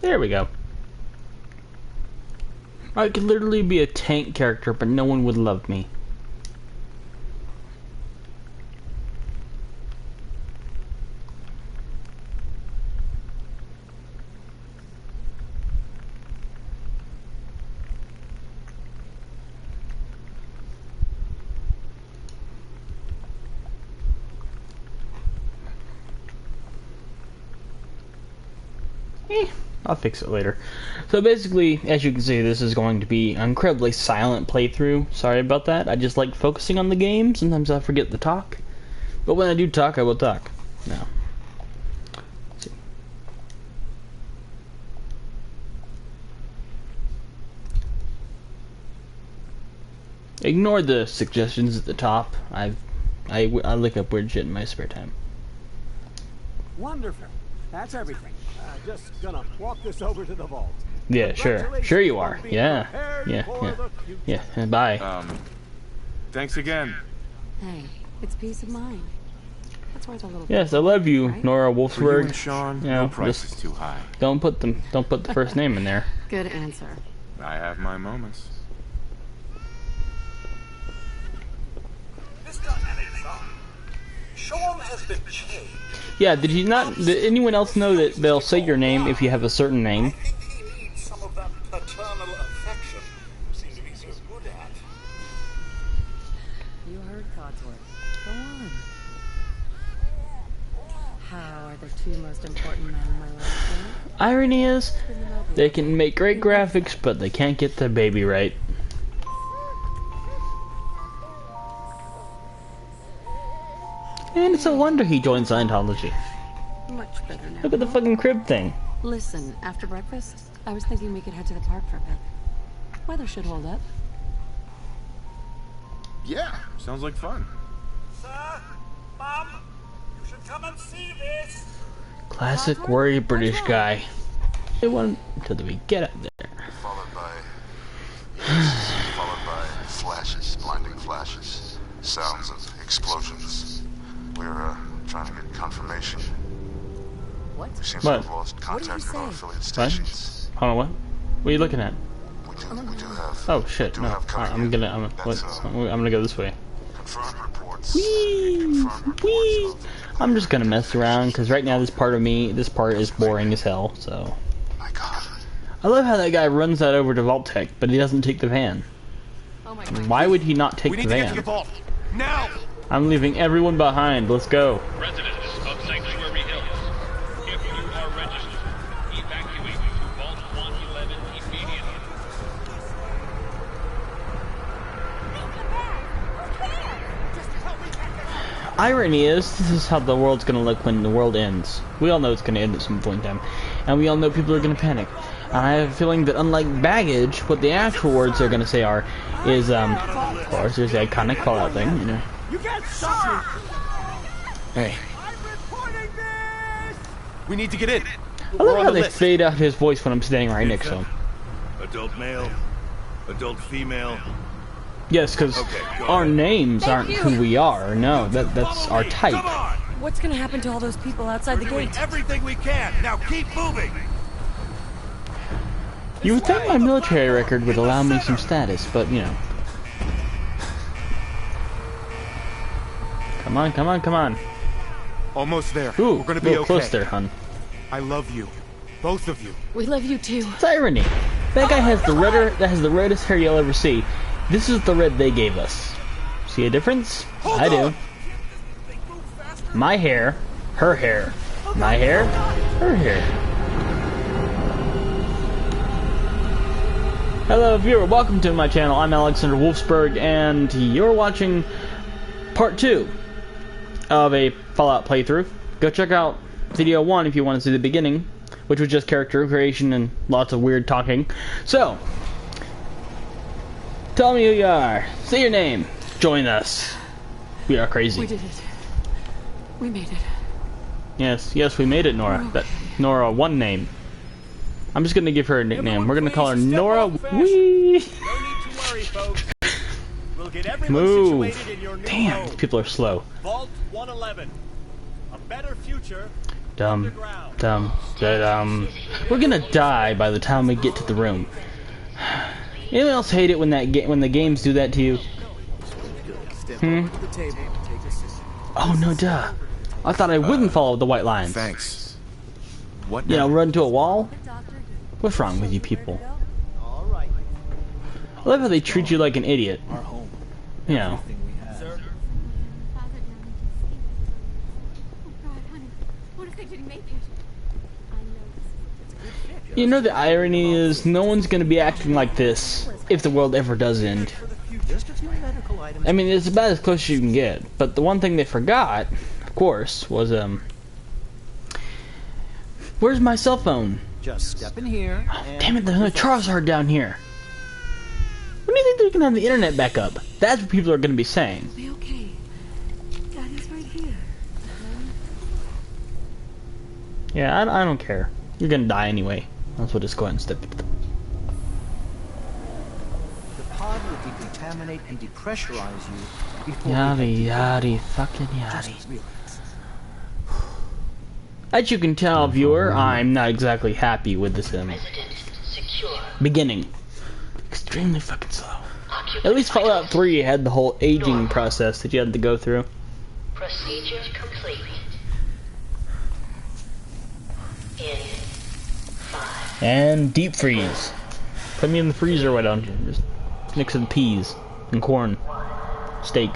There we go. I could literally be a tank character, but no one would love me. I'll fix it later. So basically, as you can see, this is going to be an incredibly silent playthrough. Sorry about that. I just like focusing on the game. Sometimes I forget to talk. But when I do talk, I will talk. Now. Let's see. Ignore the suggestions at the top. I look up weird shit in my spare time. Wonderful. That's everything. Just gonna walk this over to the vault. Yeah, sure you are. Yeah. And bye. Thanks again. Hey, it's peace of mind. That's worth a little. Yes, I love you, right? Nora For you Wolfsburg. and Sean, You know, no price just is too high. don't put the first name in there. Good answer. I have my moments. Mr. Alexander, Sean has been changed. Yeah, did anyone else know that they'll say your name if you have a certain I name? think he needs some of that paternal affection you seem to be so good at. You heard Codsworth. Go on. How are the two most important men in my life doing? Irony is, they can make great graphics, but they can't get the baby right. And it's a wonder he joined Scientology. Much better now. Look at the fucking crib thing. Listen, after breakfast, I was thinking we could head to the park for a bit. Weather should hold up. Yeah, sounds like fun. Sir, Mum, you should come and see this. Classic worry British guy. They want until we get up there. Followed by flashes, blinding flashes, sounds of explosions. We're trying to get confirmation. What? We seem What? to have lost contact with our say? affiliate stations. Hold on, what? What are you looking at? We do have. Oh shit! do No, have coming I'm in. gonna That's, go this way. confirmed reports. Whee! Confirmed reports Whee! of- I'm just gonna mess around because right now this part is boring as hell. So My God. I love how that guy runs that over to Vault-Tec, but he doesn't take the van. Oh my god. Why would he not take We the need to get to van? the vault now. I'm leaving everyone behind. Let's go. Residents of Sanctuary Hills, if you are registered, evacuate to Vault 111 immediately. Irony is, this is how the world's gonna look when the world ends. We all know it's gonna end at some point in time, and we all know people are gonna panic. And I have a feeling that unlike baggage, what the actual words they're gonna say is of course, there's the iconic Fallout thing, you know. You can't stop me! Hey, I'm reporting this! We need to get in. I love how they fade out his voice when I'm standing right next to him. Adult male, adult female. Yes, because our names aren't who we are. No, that's our type. Come on! What's gonna happen to all those people outside the We're doing gate? everything we can. Now keep moving. You would think my military record would allow me some status, but you know. Come on, come on, come on. Almost there. Ooh, We're gonna a be little okay. close there, hun. I love you, both of you. We love you too. It's irony. That guy has the reddest hair you'll ever see. This is the red they gave us. See a difference? I do. My hair, her hair. My hair, her hair. Hello viewer, welcome to my channel. I'm Alexander Wolfsburg, and you're watching part 2 of a Fallout playthrough. Go check out video 1 if you want to see the beginning, which was just character creation and lots of weird talking. So, tell me who you are. Say your name. Join us. We are crazy. We did it. We made it. Yes, we made it, Nora. That Nora, one name. I'm just gonna give her a nickname. We're gonna call her Nora. Whee! No need to worry, folks. We'll get everyone Move. situated in your new Damn, home. these people are slow. Vault 111. A better future We're gonna die by the time we get to the room. Anyone else hate it when when the games do that to you? Oh no, duh. I thought I wouldn't follow the white lines. Thanks. What You now? know, run to a wall? What's wrong with you people? I love how they treat you like an idiot. You know. You know, the irony is no one's gonna be acting like this if the world ever does end. I mean, it's about as close as you can get. But the one thing they forgot, of course, was where's my cell phone? Just step in here. Oh, damn it! There's no Charizard down here. When do you think they're gonna have the internet back up? That's what people are gonna be saying. Be okay. Daddy's right here. Yeah, I don't care. You're gonna die anyway. Let's just go ahead and step. The pod will decontaminate and depressurize you before Yaddy, fucking yaddy. As you can tell, viewer, I'm not exactly happy with this beginning. Extremely fucking slow. At least Fallout 3 had the whole aging process that you had to go through. Procedure complete. In 5. And deep freeze. Put me in the freezer, why don't you? Just mix in peas and corn. Steak.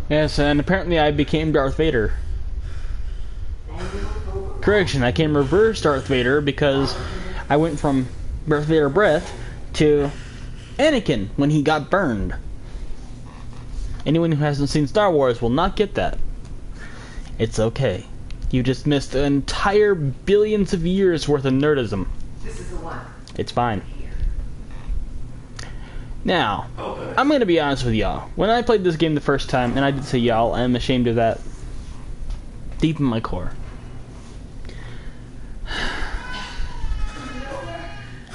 Yes, and apparently I became Darth Vader. Correction, I came reverse Darth Vader because I went from Darth Vader breath to Anakin when he got burned. Anyone who hasn't seen Star Wars will not get that. It's okay. You just missed the entire billions of years worth of nerdism. This is the one. It's fine. Now, I'm gonna be honest with y'all. When I played this game the first time, and I did say y'all, I'm ashamed of that deep in my core.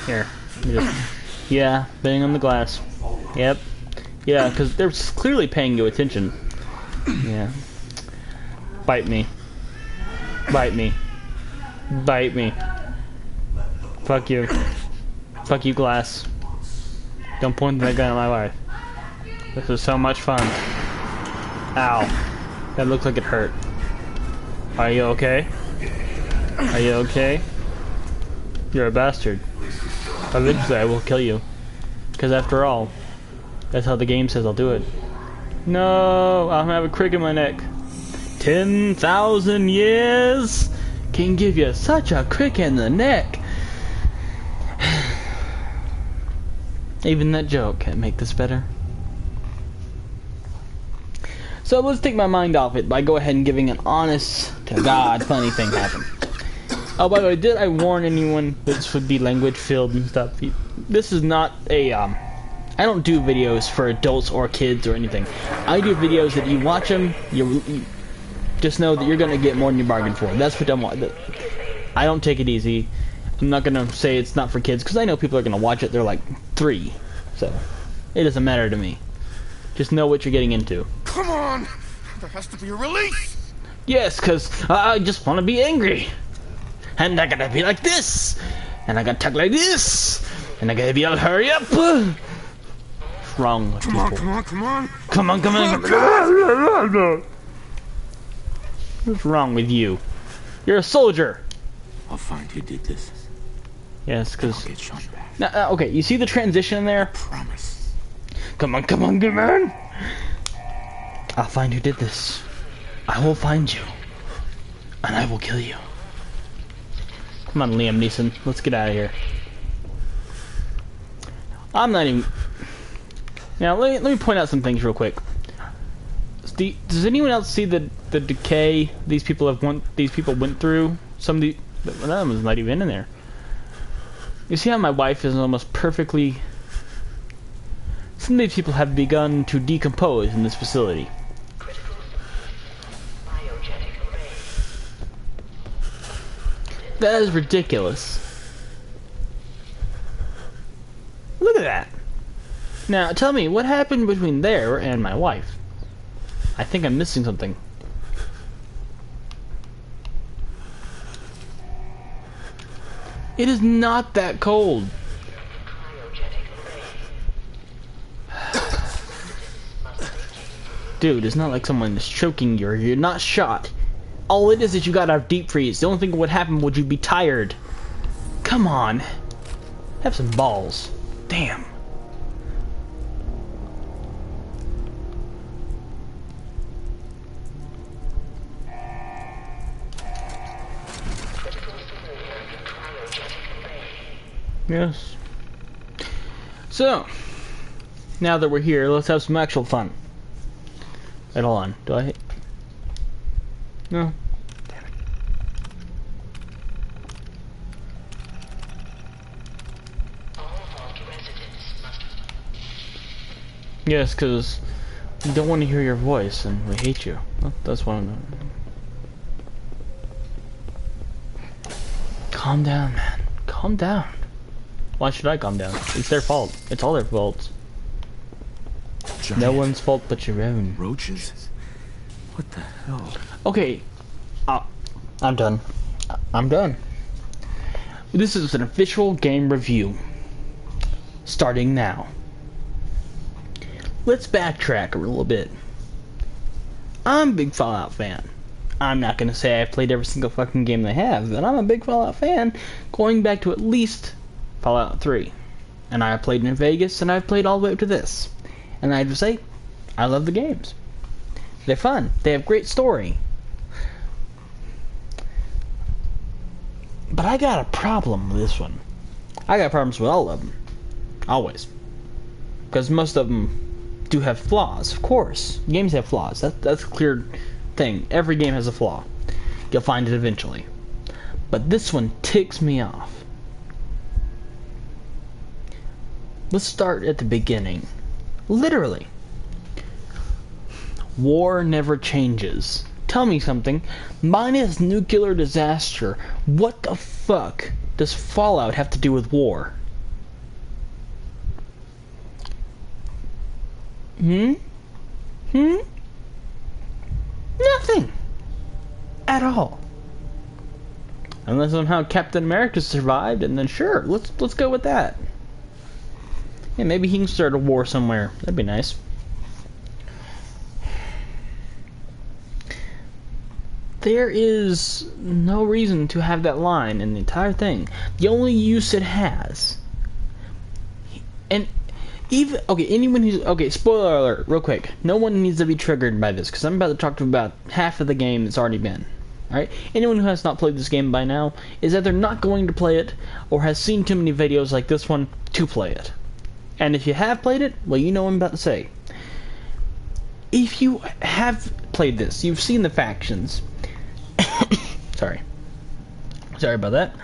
Here. Yeah, bang on the glass. Yep. Yeah, because they're clearly paying you attention. Yeah. Bite me. Bite me. Bite me. Fuck you. Fuck you, glass. Don't point that gun at my wife. This is so much fun. Ow. That looked like it hurt. Are you okay? Are you okay? You're a bastard. Eventually I will kill you. Because after all, that's how the game says I'll do it. No, I'll have a crick in my neck. 10,000 years can give you such a crick in the neck. Even that joke can't make this better. So let's take my mind off it by go ahead and giving an honest to God funny thing happen. Oh, by the way, did I warn anyone this would be language filled and stuff? This is not a I don't do videos for adults or kids or anything. I do videos that you watch them, you just know that you're gonna get more than you bargained for. That's what I don't take it easy. I'm not gonna say it's not for kids because I know people are gonna watch it. They're like 3, so it doesn't matter to me. Just know what you're getting into. Come on! There has to be a release! Yes, because I just want to be angry. And I gotta be like this. And I gotta talk like this. And I gotta be all hurry up. What's wrong with people? Come on! Come on. What's wrong with you? You're a soldier. I'll find who did this. Yes, because... Get shot back. Now, okay, you see the transition in there? Promise. Come on, good man. I'll find who did this. I will find you. And I will kill you. Come on, Liam Neeson. Let's get out of here. I'm not even... Now, let me point out some things real quick. Does anyone else see the decay these people went through? Some of the... One of them was not even in there. You see how my wife is almost perfectly... Some of these people have begun to decompose in this facility. That is ridiculous. Look at that. Now, tell me, what happened between there and my wife? I think I'm missing something. It is not that cold. Dude, it's not like someone is choking you or you're not shot. All it is you got out of deep freeze. The only thing that would happen would you be tired. Come on. Have some balls. Damn. Yes. So, now that we're here, let's have some actual fun. Wait, hold on. Do I... No. Damn it. Yes, because we don't want to hear your voice and we hate you. Well, that's one of them. Calm down, man. Calm down. Why should I calm down? It's their fault. It's all their faults. Giant no one's fault but your own. roaches? What the hell? Okay. I'm done. I'm done. This is an official game review. Starting now. Let's backtrack a little bit. I'm a big Fallout fan. I'm not gonna say I've played every single fucking game they have, but I'm a big Fallout fan, going back to at least Fallout 3. And I played in Vegas, and I've played all the way up to this. And I have to say, I love the games. They're fun. They have great story. But I got a problem with this one. I got problems with all of them. Always. Because most of them do have flaws, of course. Games have flaws. That's a clear thing. Every game has a flaw. You'll find it eventually. But this one ticks me off. Let's start at the beginning. Literally. War never changes. Tell me something. Minus nuclear disaster, what the fuck does Fallout have to do with war? Nothing. At all. Unless somehow Captain America survived, and then sure, let's go with that. Yeah, maybe he can start a war somewhere. That'd be nice. There is no reason to have that line in the entire thing. The only use it has, and even anyone who's spoiler alert, real quick. No one needs to be triggered by this because I'm about to talk to about half of the game that's already been. All right, anyone who has not played this game by now is either not going to play it or has seen too many videos like this one to play it. And if you have played it, well, you know what I'm about to say. If you have played this, you've seen the factions. Sorry about that.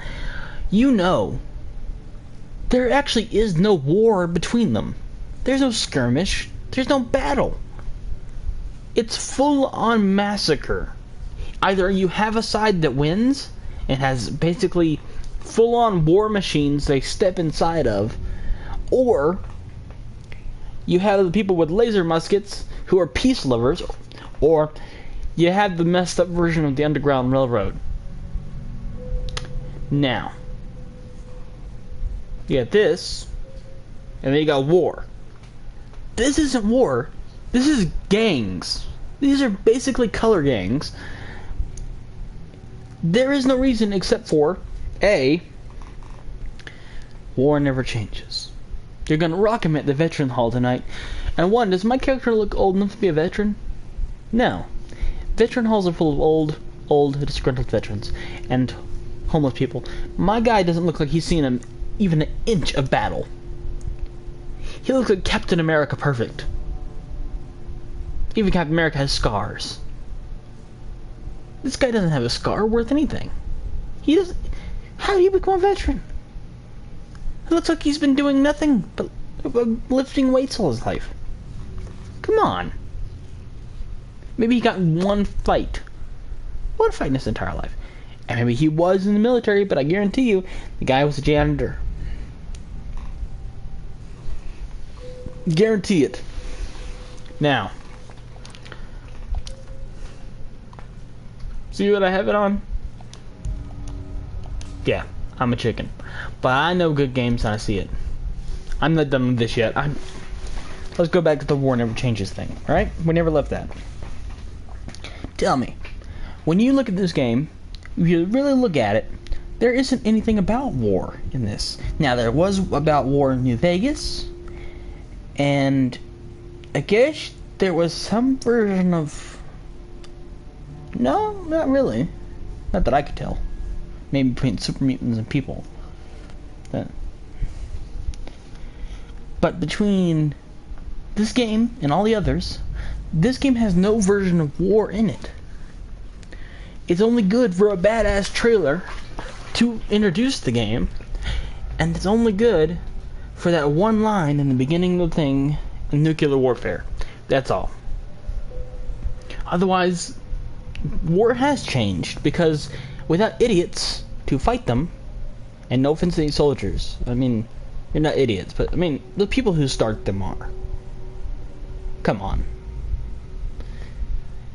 You know there actually is no war between them. There's no skirmish. There's no battle. It's full-on massacre. Either you have a side that wins and has basically full-on war machines they step inside of, or you have the people with laser muskets who are peace lovers, or you have the messed up version of the Underground Railroad. Now, you got this, and then you got war. This isn't war. This is gangs. These are basically color gangs. There is no reason except for, A, war never changes. You're gonna rock him at the Veteran Hall tonight. And one, does my character look old enough to be a veteran? No. Veteran halls are full of old, disgruntled veterans and homeless people. My guy doesn't look like he's seen even an inch of battle. He looks like Captain America perfect. Even Captain America has scars. This guy doesn't have a scar worth anything. He doesn't. How do you become a veteran? It looks like he's been doing nothing but lifting weights all his life. Come on. Maybe he got one fight. One fight in his entire life. And maybe he was in the military, but I guarantee you, the guy was a janitor. Guarantee it. Now, see what I have it on? Yeah, I'm a chicken. But I know good games and I see it. I'm not done with this yet. Let's go back to the war never changes thing, right? We never left that. Tell me, when you look at this game, if you really look at it, there isn't anything about war in this. Now, there was about war in New Vegas, and I guess there was some version of... No, not really. Not that I could tell. Maybe between super mutants and people. But between this game and all the others, this game has no version of war in it. It's only good for a badass trailer to introduce the game, and it's only good for that one line in the beginning of the thing, nuclear warfare. That's all. Otherwise, war has changed, because without idiots to fight them, and no offense to any soldiers, I mean, you're not idiots, but I mean, the people who start them are. Come on.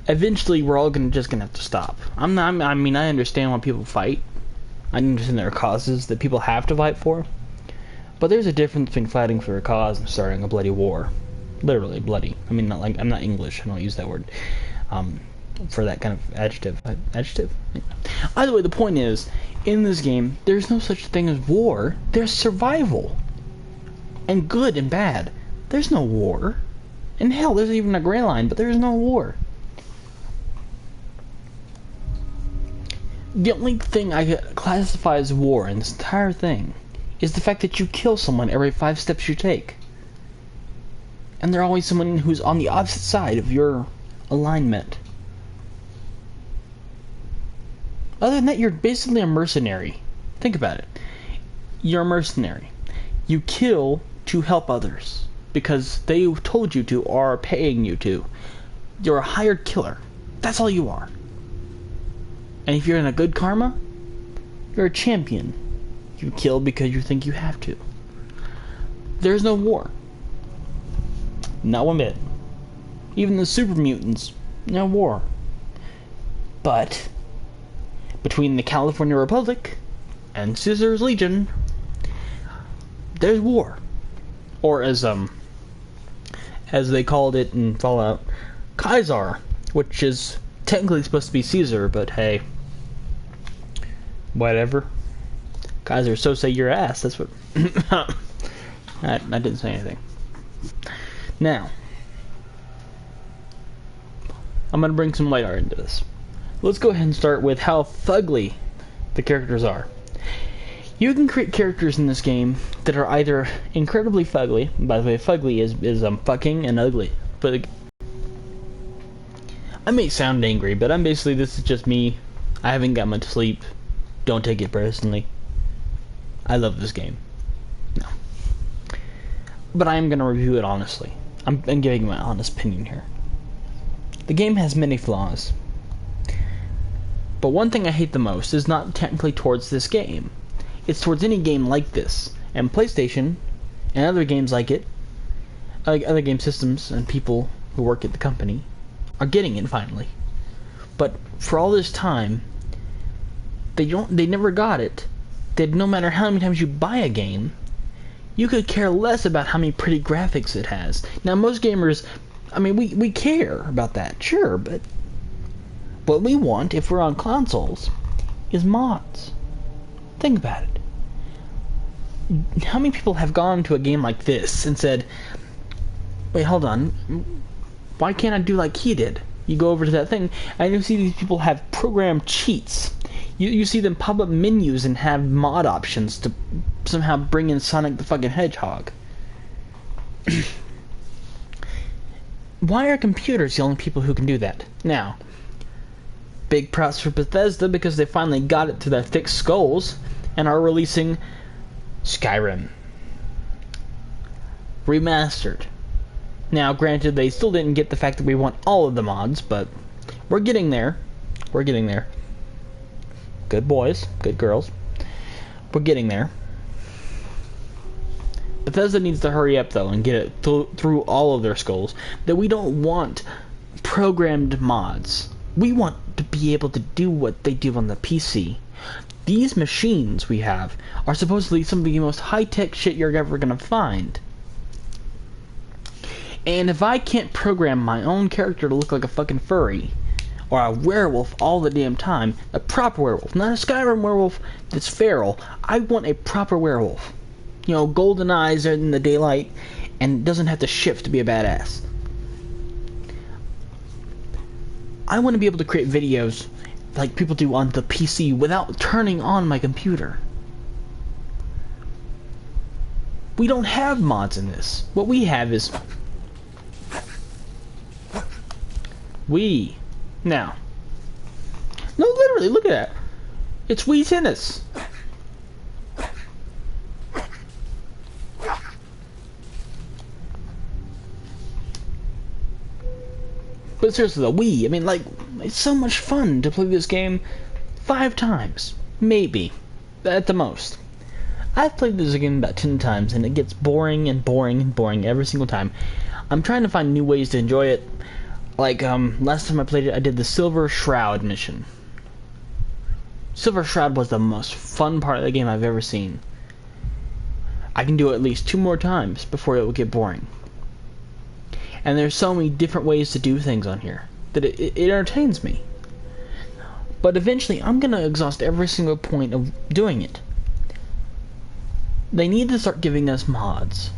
Eventually, we're all just gonna have to stop. I mean, I understand why people fight. I understand there are causes that people have to fight for. But there's a difference between fighting for a cause and starting a bloody war. Literally bloody. I mean, I'm not English. I don't use that word for that kind of adjective. Adjective? Yeah. Either way, the point is, in this game, there's no such thing as war. There's survival. And good and bad. There's no war. And hell, there's even a gray line, but there's no war. The only thing I classify as war in this entire thing is the fact that you kill someone every 5 steps you take. And they're always someone who's on the opposite side of your alignment. Other than that, you're basically a mercenary. Think about it. You're a mercenary. You kill to help others because they told you to or are paying you to. You're a hired killer. That's all you are. And if you're in a good karma, you're a champion. You kill because you think you have to. There's no war. Not one bit. Even the super mutants, no war. But between the California Republic and Caesar's Legion, there's war. Or as they called it in Fallout, Kaiser, which is technically supposed to be Caesar, but hey, whatever. Kaiser, so say your ass. That's what. I didn't say anything. Now, I'm gonna bring some light art into this. Let's go ahead and start with how fugly the characters are. You can create characters in this game that are either incredibly fugly. By the way, fugly is fucking and ugly. But I may sound angry, but I'm basically, this is just me. I haven't got much sleep. Don't take it personally. I love this game. No. But I am going to review it honestly. I'm giving my honest opinion here. The game has many flaws. But one thing I hate the most is not technically towards this game. It's towards any game like this. And PlayStation, and other games like it, other game systems and people who work at the company, are getting it finally. But for all this time, they never got it. That no matter how many times you buy a game, you could care less about how many pretty graphics it has. Now most gamers, I mean, we care about that, sure, but what we want if we're on consoles is mods. Think about it. How many people have gone to a game like this and said, wait, hold on, why can't I do like he did? You go over to that thing, and you see these people have programmed cheats. You see them pop up menus and have mod options to somehow bring in Sonic the fucking Hedgehog. Why are computers the only people who can do that? Now, big props for Bethesda because they finally got it to their thick skulls and are releasing Skyrim remastered. Now, granted, they still didn't get the fact that we want all of the mods, but we're getting there. We're getting there. Good boys, good girls. We're getting there. Bethesda needs to hurry up though and get it through all of their skulls that we don't want programmed mods. We want to be able to do what they do on the PC. These machines we have are supposedly some of the most high-tech shit you're ever gonna find. And if I can't program my own character to look like a fucking furry, or a werewolf all the damn time, a proper werewolf, not a Skyrim werewolf that's feral, I want a proper werewolf. You know, golden eyes in the daylight, and doesn't have to shift to be a badass. I want to be able to create videos like people do on the PC without turning on my computer. We don't have mods in this. What we have is now. No, literally, look at that. It's Wii Tennis. But seriously, the Wii, I mean, like, it's so much fun to play this game 5 times. Maybe. At the most. I've played this game about 10 times, and it gets boring and boring and boring every single time. I'm trying to find new ways to enjoy it. Like, last time I played it, I did the Silver Shroud mission. Silver Shroud was the most fun part of the game I've ever seen. I can do it at least 2 more times before it will get boring. And there's so many different ways to do things on here that it entertains me. But eventually, I'm going to exhaust every single point of doing it. They need to start giving us mods.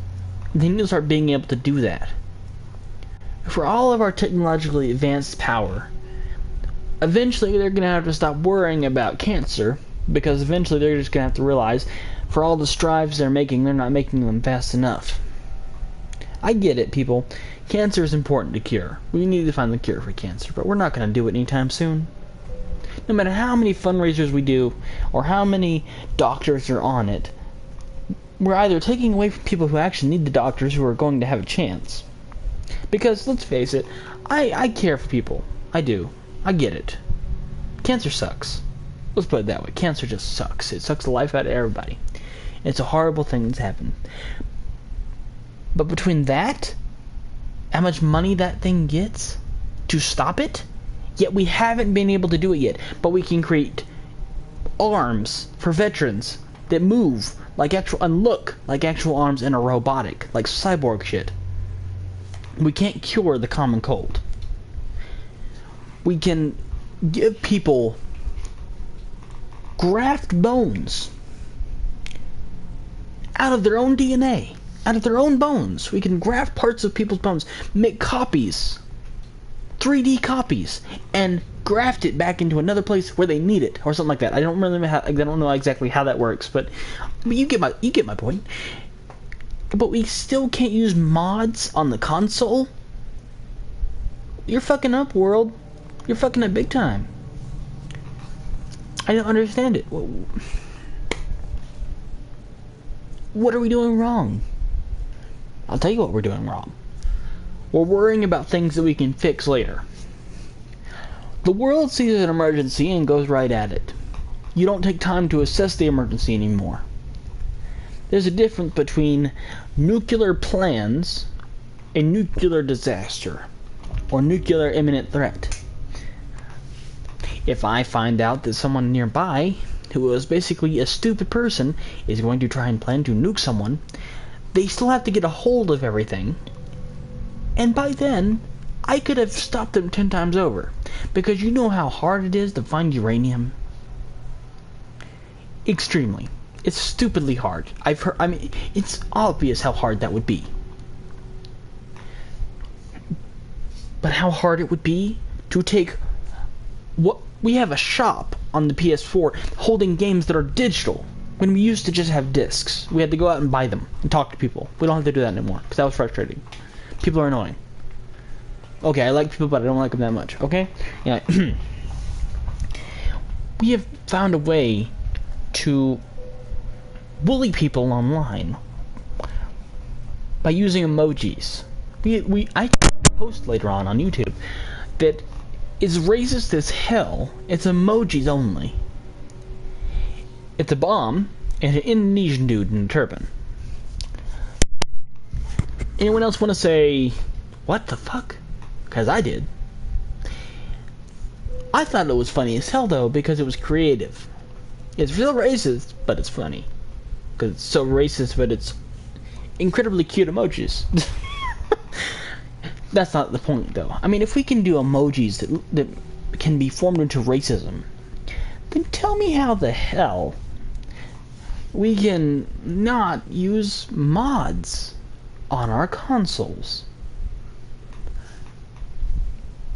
They need to start being able to do that. For all of our technologically advanced power, eventually they're going to have to stop worrying about cancer, because eventually they're just going to have to realize for all the strides they're making, they're not making them fast enough. I get it, people. Cancer is important to cure. We need to find the cure for cancer, but we're not going to do it anytime soon. No matter how many fundraisers we do, or how many doctors are on it, we're either taking away from people who actually need the doctors who are going to have a chance. Because, let's face it, I care for people. I do. I get it. Cancer sucks. Let's put it that way. Cancer just sucks. It sucks the life out of everybody. It's a horrible thing that's happened. But between that, how much money that thing gets to stop it, yet we haven't been able to do it yet, but we can create arms for veterans that move like actual, and look like actual arms and are robotic, like cyborg shit. We can't cure the common cold. We can give people graft bones out of their own DNA. Out of their own bones. We can graft parts of people's bones, make copies, 3D copies, and graft it back into another place where they need it, or something like that. I don't know exactly how that works, but you get my point. But we still can't use mods on the console. You're fucking up, world. You're fucking up big time. I don't understand it. What are we doing wrong? I'll tell you what we're doing wrong. We're worrying about things that we can fix later. The world sees an emergency and goes right at it. You don't take time to assess the emergency anymore. There's a difference between nuclear plans and nuclear disaster, or nuclear imminent threat. If I find out that someone nearby, who is basically a stupid person, is going to try and plan to nuke someone, they still have to get a hold of everything, and by then, I could have stopped them 10 times over. Because you know how hard it is to find uranium? Extremely. It's stupidly hard. It's obvious how hard that would be. But how hard it would be to take what we have a shop on the PS4 holding games that are digital. When we used to just have discs, we had to go out and buy them and talk to people. We don't have to do that anymore, because that was frustrating. People are annoying. Okay, I like people, but I don't like them that much, okay? Yeah. We have found a way to bully people online by using emojis. I post later on YouTube that is racist as hell. It's emojis only. It's a bomb and an Indonesian dude in a turban. Anyone else want to say, what the fuck? Because I did. I thought it was funny as hell, though, because it was creative. It's real racist, but it's funny. Because it's so racist, but it's incredibly cute emojis. That's not the point, though. I mean, if we can do emojis that can be formed into racism, then tell me how the hell we can not use mods on our consoles.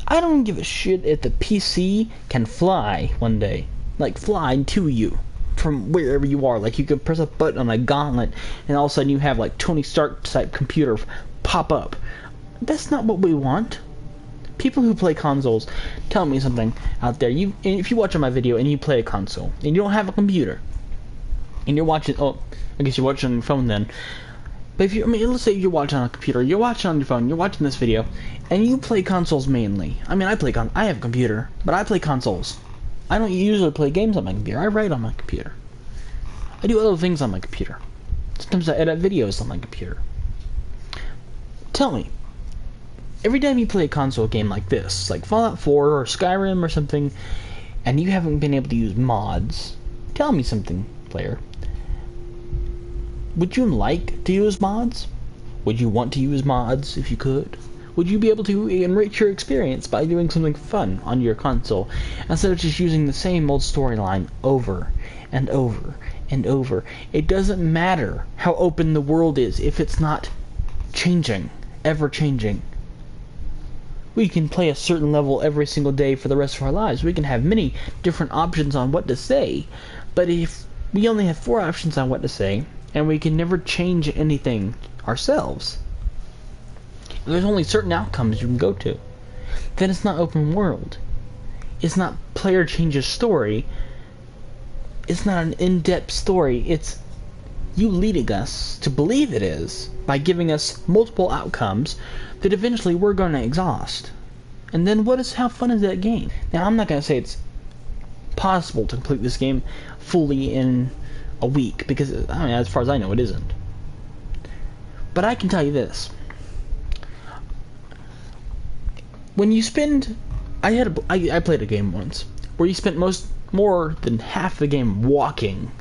I don't give a shit if the PC can fly one day. Like, fly to you from wherever you are. Like, you can press a button on a gauntlet and all of a sudden you have, like, Tony Stark type computer pop up. That's not what we want. People who play consoles, tell me something out there. If you watch my video and you play a console and you don't have a computer and you're watching, oh, I guess you're watching on your phone then. But if you, I mean, let's say you're watching on a computer, you're watching on your phone, you're watching this video, and you play consoles mainly. I mean, I have a computer, but I play consoles. I don't usually play games on my computer. I write on my computer. I do other things on my computer. Sometimes I edit videos on my computer. Tell me, every time you play a console game like this, like Fallout 4 or Skyrim or something, and you haven't been able to use mods, tell me something, player. Would you like to use mods? Would you want to use mods if you could? Would you be able to enrich your experience by doing something fun on your console instead of just using the same old storyline over and over and over? It doesn't matter how open the world is if it's not changing, ever changing. We can play a certain level every single day for the rest of our lives. We can have many different options on what to say, but if we only have 4 options on what to say, and we can never change anything ourselves, there's only certain outcomes you can go to, then it's not open world. It's not player changes story. It's not an in-depth story. It's you leading us to believe it is by giving us multiple outcomes that eventually we're going to exhaust. And then how fun is that game? Now, I'm not going to say it's possible to complete this game fully in a week, because, I mean, as far as I know, it isn't. But I can tell you this. When you spend... I played a game once where you spent more than half the game walking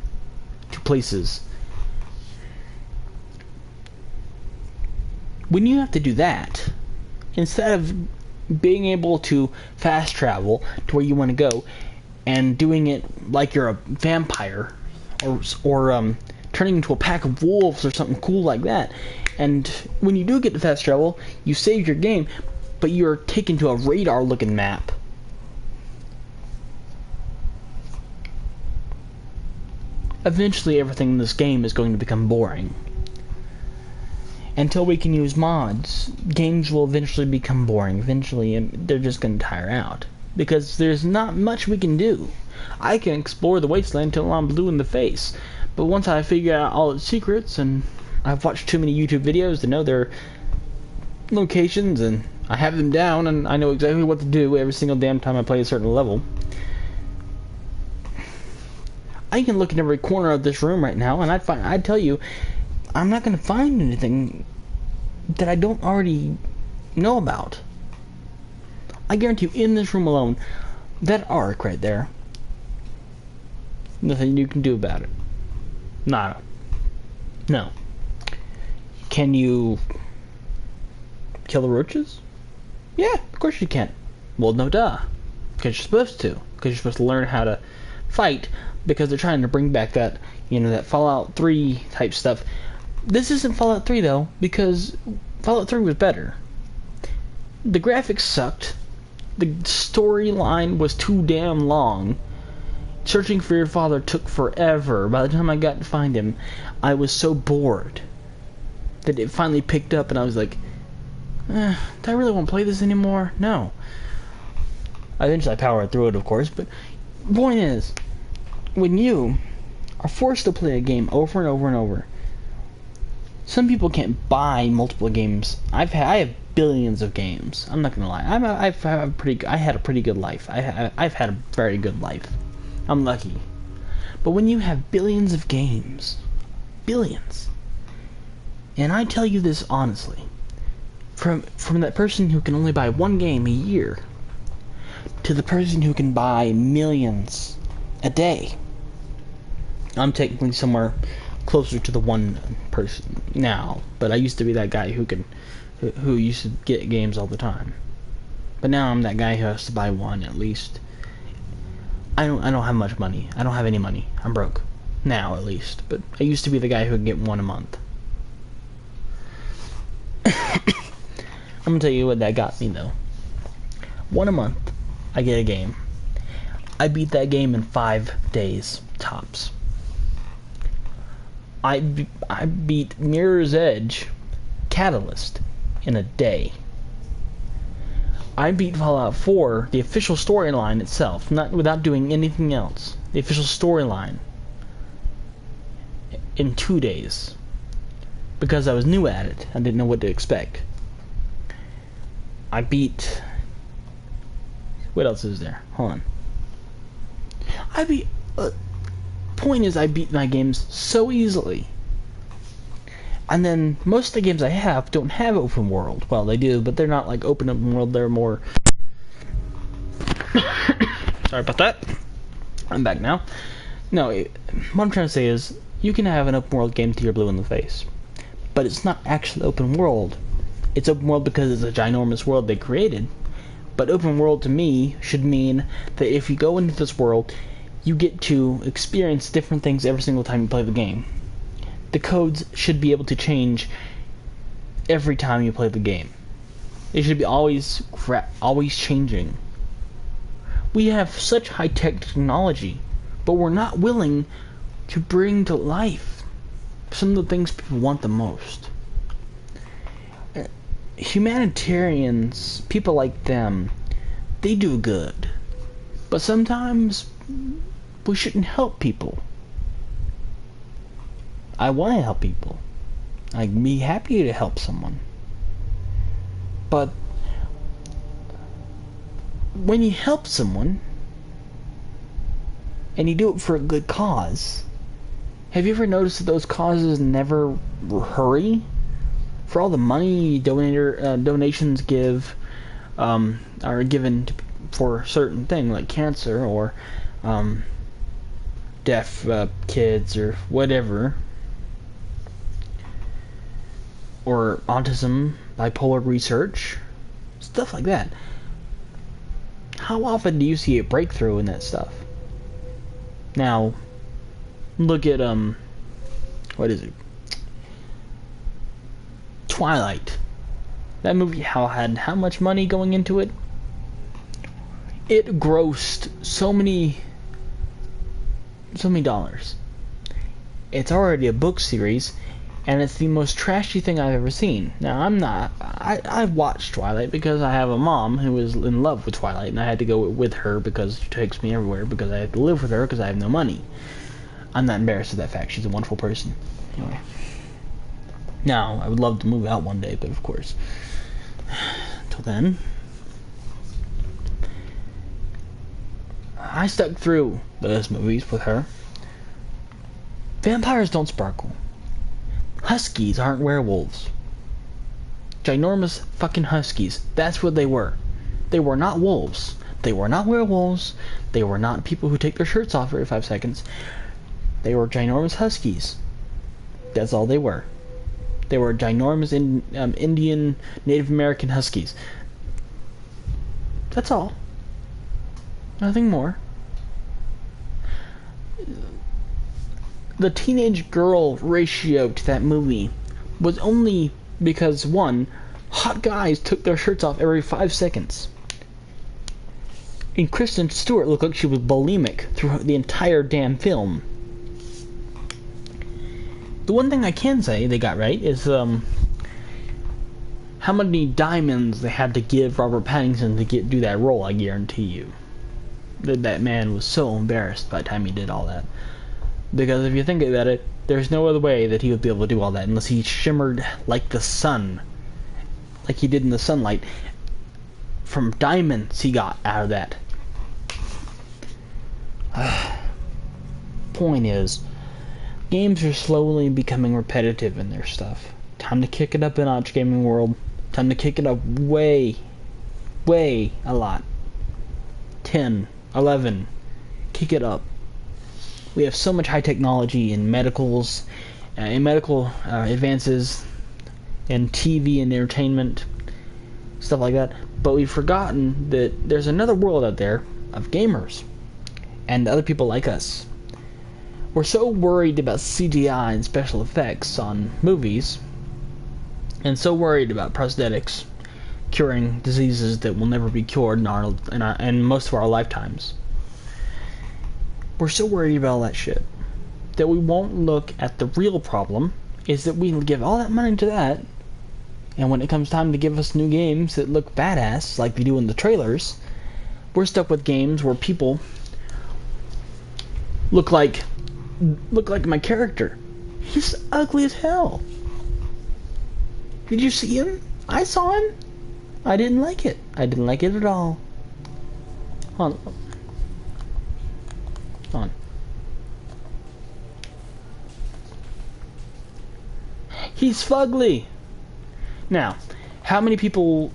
to places. When you have to do that, instead of being able to fast travel to where you want to go and doing it like you're a vampire, or turning into a pack of wolves or something cool like that, and when you do get to fast travel, you save your game, but you're taken to a radar looking map. Eventually everything in this game is going to become boring. Until we can use mods, games will eventually become boring. Eventually they're just going to tire out, because there's not much we can do. I can explore the wasteland till I'm blue in the face, but once I figure out all its secrets, and I've watched too many YouTube videos to know their locations, and I have them down, and I know exactly what to do every single damn time I play a certain level. I can look in every corner of this room right now, and I'd tell you, I'm not going to find anything that I don't already know about. I guarantee you, in this room alone, that arc right there, nothing you can do about it. Nada. No. Can you kill the roaches? Yeah, of course you can. Well, no duh. Because you're supposed to. Because you're supposed to learn how to fight, because they're trying to bring back that, that Fallout 3 type stuff. This isn't Fallout 3 though, because Fallout 3 was better. The graphics sucked. The storyline was too damn long. Searching for your father took forever. By the time I got to find him, I was so bored that it finally picked up, and I was like, do I really want to play this anymore? No. Eventually I powered through it, of course, but the point is, when you are forced to play a game over and over and over, some people can't buy multiple games. I have billions of games. I'm not gonna lie. I had a pretty good life. I've had a very good life. I'm lucky. But when you have billions of games, billions, And I tell you this honestly, from that person who can only buy one game a year to the person who can buy millions a day. I'm technically somewhere closer to the one person now, but I used to be that guy who used to get games all the time. But now I'm that guy who has to buy one at least. I don't have much money. I don't have any money. I'm broke. Now at least. But I used to be the guy who would get one a month. I'm gonna tell you what that got me though. One a month, I get a game. I beat that game in 5 days tops. I beat Mirror's Edge Catalyst in a day. I beat Fallout 4, the official storyline itself, not without doing anything else. The official storyline in 2 days. Because I was new at it. I didn't know what to expect. I beat... What else is there? Hold on. Point is, I beat my games so easily. And then, most of the games I have don't have open world. Well, they do, but they're not like open world, they're more... Sorry about that. I'm back now. No, what I'm trying to say is, you can have an open world game till you're blue in the face. But it's not actually open world. It's open world because it's a ginormous world they created. But open world to me should mean that if you go into this world, you get to experience different things every single time you play the game. The codes should be able to change every time you play the game. They should be always changing. We have such high-tech technology, but we're not willing to bring to life some of the things people want the most. Humanitarians, people like them, they do good. But sometimes we shouldn't help people. I want to help people. I'd be happy to help someone. But when you help someone, and you do it for a good cause, have you ever noticed that those causes never hurry? For all the money donations are given for a certain thing, like cancer or deaf kids or whatever, or autism, bipolar research, stuff like that. How often do you see a breakthrough in that stuff? Now, look at what is it? Twilight. That movie had how much money going into it? It grossed so many dollars. It's already a book series, and it's the most trashy thing I've ever seen. Now, I watched Twilight because I have a mom who is in love with Twilight, and I had to go with her because she takes me everywhere because I have to live with her because I have no money. I'm not embarrassed of that fact. She's a wonderful person. Anyway. Now, I would love to move out one day, but of course, until then, I stuck through those movies with her. Vampires don't sparkle. Huskies aren't werewolves. Ginormous fucking huskies. That's what they were. They were not wolves. They were not werewolves. They were not people who take their shirts off every 5 seconds. They were ginormous huskies. That's all they were. They were ginormous Indian Native American huskies. That's all. Nothing more. The teenage girl ratio to that movie was only because, one, hot guys took their shirts off every 5 seconds. And Kristen Stewart looked like she was bulimic throughout the entire damn film. The one thing I can say they got right is how many diamonds they had to give Robert Pattinson to do that role. I guarantee you that man was so embarrassed by the time he did all that, because if you think about it, there's no other way that he would be able to do all that unless he shimmered like the sun, like he did in the sunlight, from diamonds he got out of that. Point is, games are slowly becoming repetitive in their stuff. Time to kick it up a notch, gaming world. Time to kick it up way a lot. 10, 11. Kick it up. We have so much high technology in medical advances, in TV and entertainment, stuff like that. But we've forgotten that there's another world out there of gamers and other people like us. We're so worried about CGI and special effects on movies, and so worried about prosthetics curing diseases that will never be cured in most of our lifetimes. We're so worried about all that shit that we won't look at the real problem, is that we give all that money to that, and when it comes time to give us new games that look badass like they do in the trailers, we're stuck with games where people look like my character. He's ugly as hell. Did you see him? I saw him. I didn't like it. I didn't like it at all. Hold on. He's fugly. Now, how many people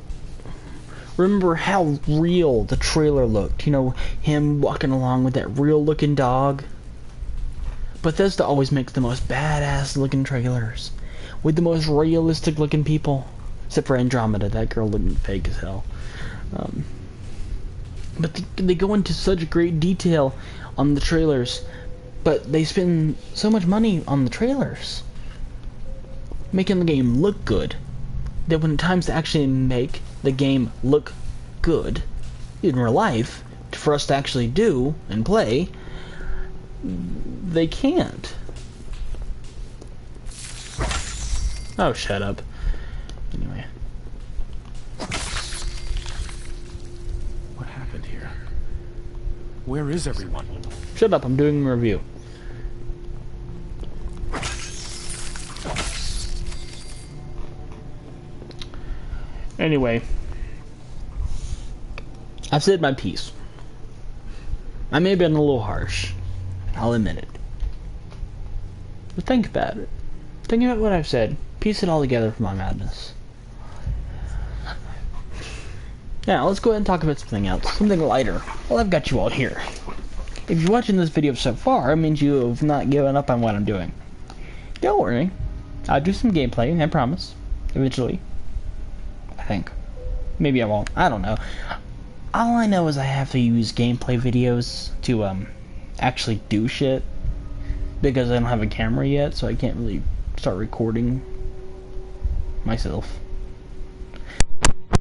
remember how real the trailer looked? You know, him walking along with that real looking dog. Bethesda always makes the most badass looking trailers with the most realistic looking people, except for Andromeda. That girl looked fake as hell. But they go into such great detail on the trailers, but they spend so much money on the trailers, making the game look good, that when it times to actually make the game look good in real life, for us to actually do and play, they can't. Oh, shut up. Anyway. What happened here? Where is everyone? Shut up, I'm doing a review. Anyway, I've said my piece. I may have been a little harsh. I'll admit it. But think about it. Think about what I've said. Piece it all together for my madness. Now, let's go ahead and talk about something else. Something lighter. Well, I've got you all here. If you're watching this video so far, it means you have not given up on what I'm doing. Don't worry. I'll do some gameplay, I promise. Eventually. I think. Maybe I won't. I don't know. All I know is I have to use gameplay videos to actually do shit, because I don't have a camera yet, so I can't really start recording myself.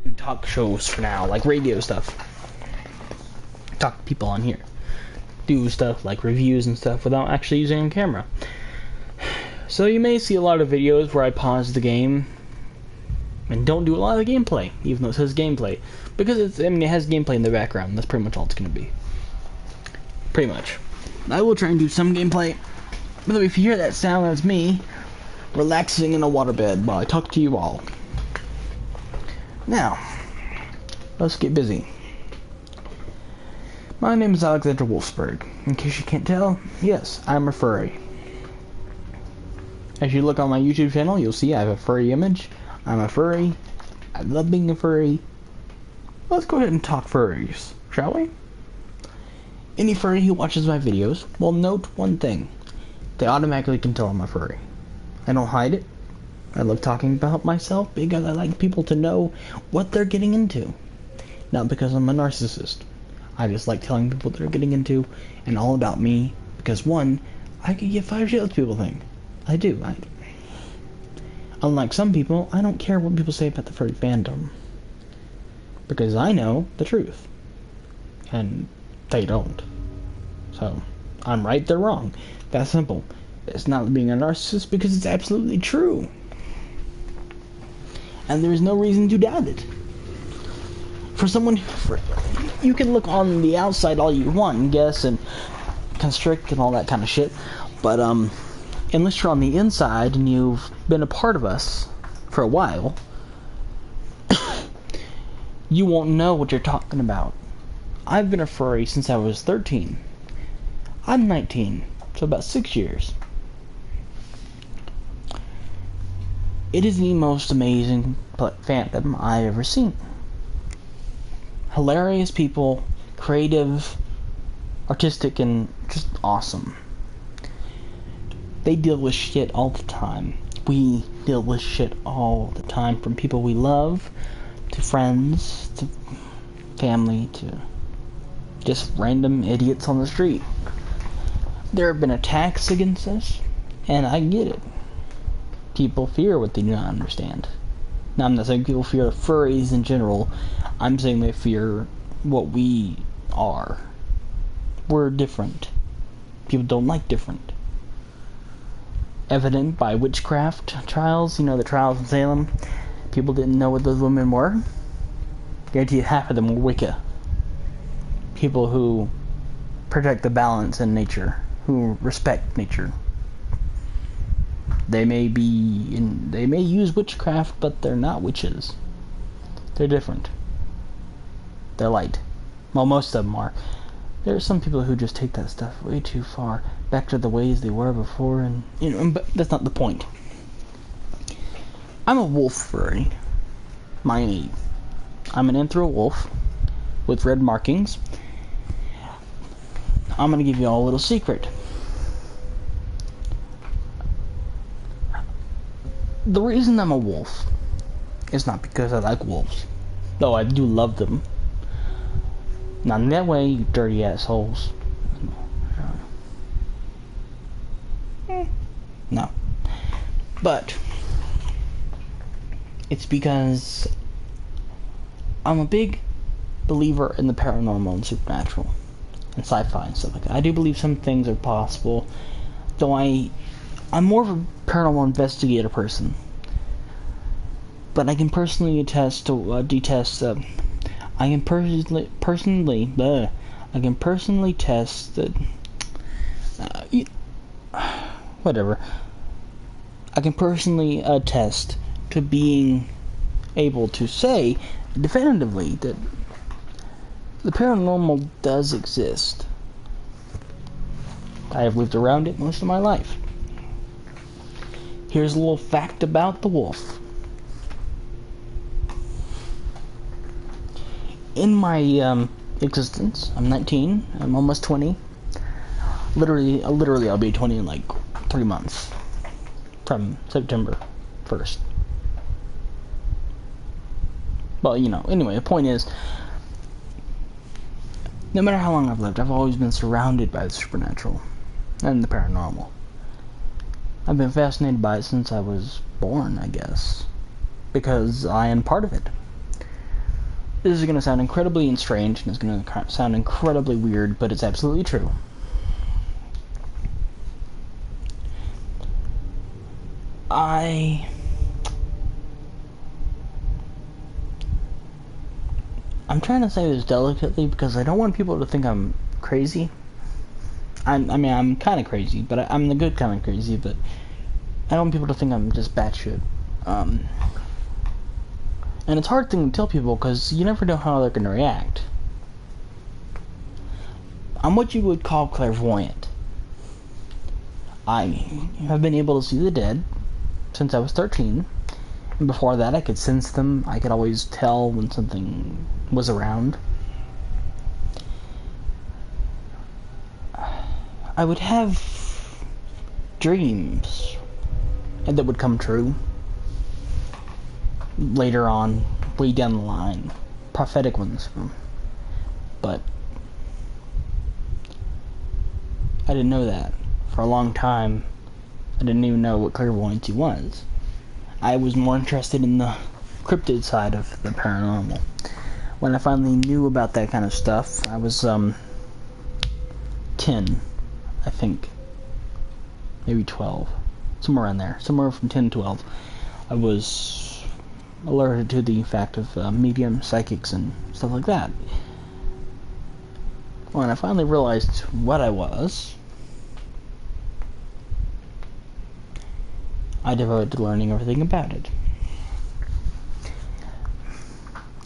Do talk shows for now, like radio stuff. Talk to people on here. Do stuff like reviews and stuff without actually using a camera. So you may see a lot of videos where I pause the game and don't do a lot of gameplay, even though it says gameplay, because it has gameplay in the background. That's pretty much all it's going to be. Pretty much. I will try and do some gameplay, but if you hear that sound, that's me relaxing in a waterbed while I talk to you all. Now, let's get busy. My name is Alexander Wolfsburg. In case you can't tell, yes, I'm a furry. As you look on my YouTube channel, you'll see I have a furry image. I'm a furry. I love being a furry. Let's go ahead and talk furries, shall we? Any furry who watches my videos will note one thing. They automatically can tell I'm a furry. I don't hide it. I love talking about myself because I like people to know what they're getting into. Not because I'm a narcissist. I just like telling people what they're getting into and all about me, because one, I could give 5 shits what people think. I do. Unlike some people, I don't care what people say about the furry fandom, because I know the truth, and they don't. So, I'm right, they're wrong. That's simple. It's not being a narcissist, because it's absolutely true. And there's no reason to doubt it. You can look on the outside all you want and guess and constrict and all that kind of shit, but unless you're on the inside and you've been a part of us for a while, you won't know what you're talking about. I've been a furry since I was 13. I'm 19, so about 6 years. It is the most amazing fandom I've ever seen. Hilarious people, creative, artistic, and just awesome. They deal with shit all the time. We deal with shit all the time, from people we love, to friends, to family, to just random idiots on the street. There have been attacks against us, and I get it. People fear what they do not understand. Now, I'm not saying people fear furries in general. I'm saying they fear what we are. We're different. People don't like different. Evident by witchcraft trials, the trials in Salem. People didn't know what those women were. Guarantee you half of them were Wicca. People who protect the balance in nature, who respect nature. They may use witchcraft, but they're not witches. They're different. They're light. Well, most of them are. There are some people who just take that stuff way too far, back to the ways they were before, and but that's not the point. I'm a wolf furry. I'm an anthro wolf with red markings. I'm gonna give you all a little secret. The reason I'm a wolf is not because I like wolves, though I do love them. Not in that way, you dirty assholes. No. But it's because I'm a big believer in the paranormal and supernatural and sci-fi and stuff like that. I do believe some things are possible, though I'm more of a paranormal investigator person. But I can personally test that whatever. I can personally attest to being able to say definitively that the paranormal does exist. I have lived around it most of my life. Here's a little fact about the wolf. In my existence, I'm 19, I'm almost 20. Literally I'll be 20 in like 3 months. From September 1st. Well, anyway, the point is, no matter how long I've lived, I've always been surrounded by the supernatural and the paranormal. I've been fascinated by it since I was born, I guess, because I am part of it. This is going to sound incredibly strange, and it's going to sound incredibly weird, but it's absolutely true. I'm trying to say this delicately because I don't want people to think I'm crazy. I'm kind of crazy, but I'm the good kind of crazy, but I don't want people to think I'm just batshit. And it's a hard thing to tell people because you never know how they're going to react. I'm what you would call clairvoyant. I have been able to see the dead since I was 13. And before that, I could sense them. I could always tell when something was around. I would have dreams that would come true later on, way down the line. Prophetic ones. But I didn't know that. For a long time, I didn't even know what clairvoyancy was. I was more interested in the cryptid side of the paranormal. When I finally knew about that kind of stuff, I was 10, I think. Maybe 12. Somewhere around there. Somewhere from 10 to 12. I was alerted to the fact of medium, psychics, and stuff like that. When I finally realized what I was, I devoted to learning everything about it.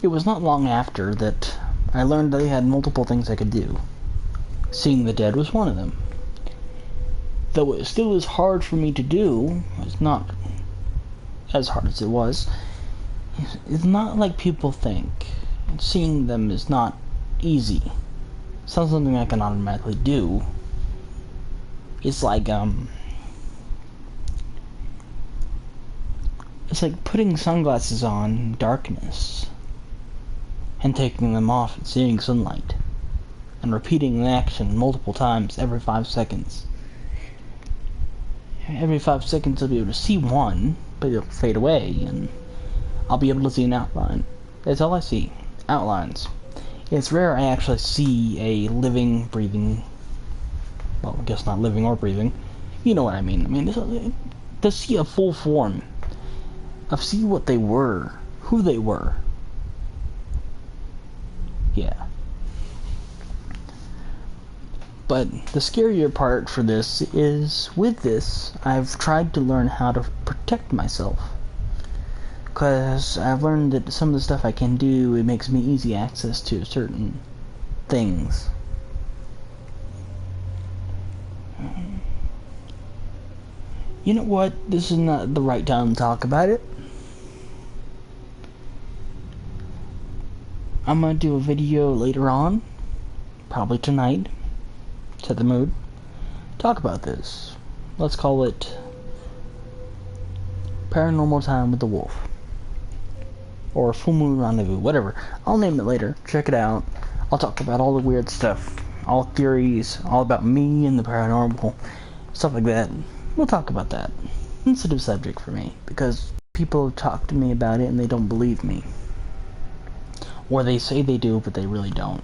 It was not long after that I learned that I had multiple things I could do. Seeing the dead was one of them. Though it still is hard for me to do, it's not as hard as it was, it's not like people think. Seeing them is not easy. It's not something I can automatically do. It's like putting sunglasses on in darkness and taking them off and seeing sunlight and repeating the action multiple times every 5 seconds. Every 5 seconds I'll be able to see one, but it'll fade away and I'll be able to see an outline. That's all I see. Outlines. It's rare I actually see a living, breathing, well, I guess not living or breathing. You know what I mean. I mean, to see a full form, of see what they were, who they were. Yeah. But the scarier part for this is, with this, I've tried to learn how to protect myself. Because I've learned that some of the stuff I can do, it makes me easy access to certain things. You know what? This is not the right time to talk about it. I'm gonna do a video later on, probably tonight, set the mood, talk about this. Let's call it Paranormal Time with the Wolf. Or Full Moon Rendezvous, whatever. I'll name it later. Check it out. I'll talk about all the weird stuff, all theories, all about me and the paranormal, stuff like that. We'll talk about that. Sensitive subject for me, because people have talked to me about it and they don't believe me. Or they say they do, but they really don't.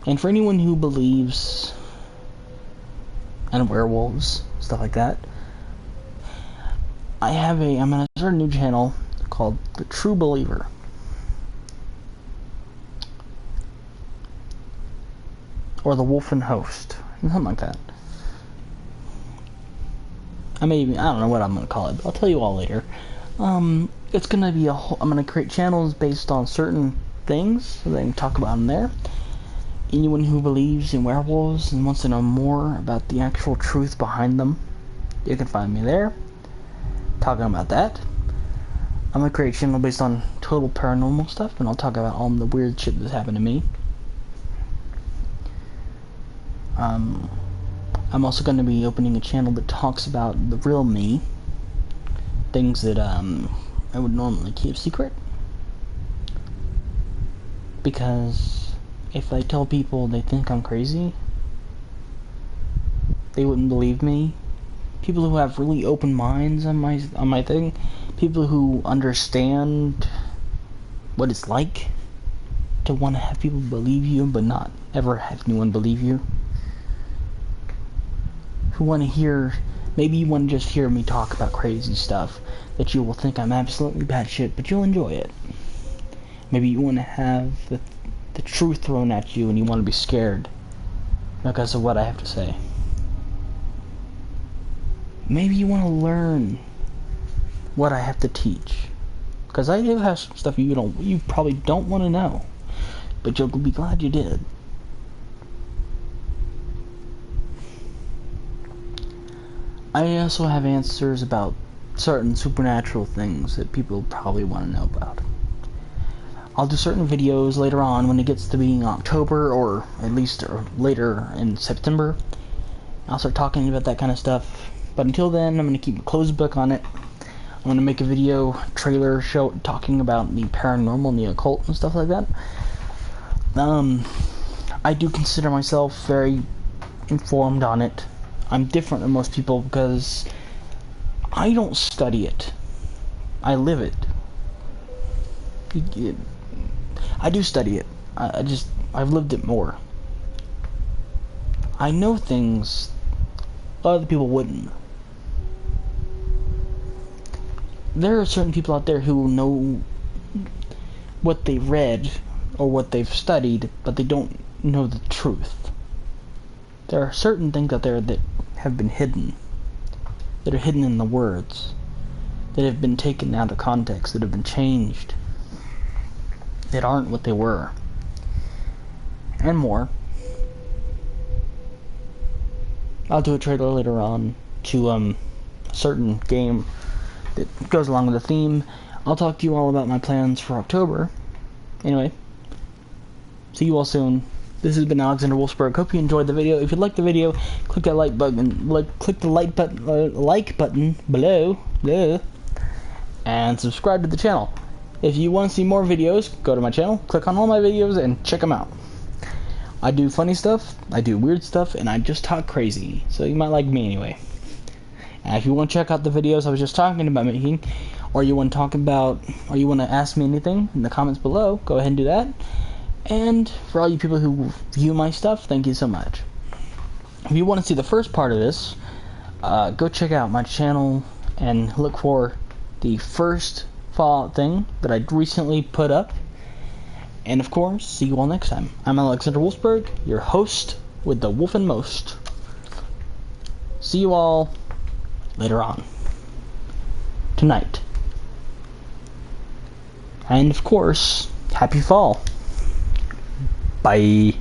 And for anyone who believes in werewolves, stuff like that, I'm gonna start a new channel called The True Believer. Or The Wolfen Host. Something like that. I don't know what I'm gonna call it, but I'll tell you all later. It's gonna be I'm gonna create channels based on certain things, so that I can talk about them there. Anyone who believes in werewolves and wants to know more about the actual truth behind them, you can find me there, talking about that. I'm gonna create a channel based on total paranormal stuff, and I'll talk about all the weird shit that's happened to me. I'm also going to be opening a channel that talks about the real me, things that I would normally keep secret, because if I tell people, they think I'm crazy. They wouldn't believe me. People who have really open minds on my thing, people who understand what it's like to want to have people believe you but not ever have anyone believe you. Who want to hear, maybe you want to just hear me talk about crazy stuff that you will think I'm absolutely batshit, but you'll enjoy it. Maybe you want to have the truth thrown at you and you want to be scared because of what I have to say. Maybe you want to learn what I have to teach, because I do have some stuff you probably don't want to know, but you'll be glad you did. I also have answers about certain supernatural things that people probably want to know about. I'll do certain videos later on when it gets to being October, or at least later in September. I'll start talking about that kind of stuff. But until then, I'm going to keep a closed book on it. I'm going to make a video trailer show talking about the paranormal and the occult and stuff like that. I do consider myself very informed on it. I'm different than most people because I don't study it. I live it. I do study it. I've lived it more. I know things other people wouldn't. There are certain people out there who know what they read or what they've studied, but they don't know the truth. There are certain things out there that have been hidden, that are hidden in the words, that have been taken out of context, that have been changed, that aren't what they were, and more. I'll do a trailer later on to certain game that goes along with the theme. I'll talk to you all about my plans for October. Anyway, see you all soon. This has been Alexander Wolfsburg. Hope you enjoyed the video. If you liked the video, click that like button. Click the like button below, and subscribe to the channel. If you want to see more videos, go to my channel, click on all my videos, and check them out. I do funny stuff, I do weird stuff, and I just talk crazy. So you might like me anyway. And if you want to check out the videos I was just talking about making, or you want to talk about, or you want to ask me anything in the comments below, go ahead and do that. And for all you people who view my stuff, thank you so much. If you want to see the first part of this, go check out my channel and look for the first Fallout thing that I recently put up. And of course, see you all next time. I'm Alexander Wolfsburg, your host with the Wolfen Most. See you all later on. Tonight. And of course, happy fall. Bye.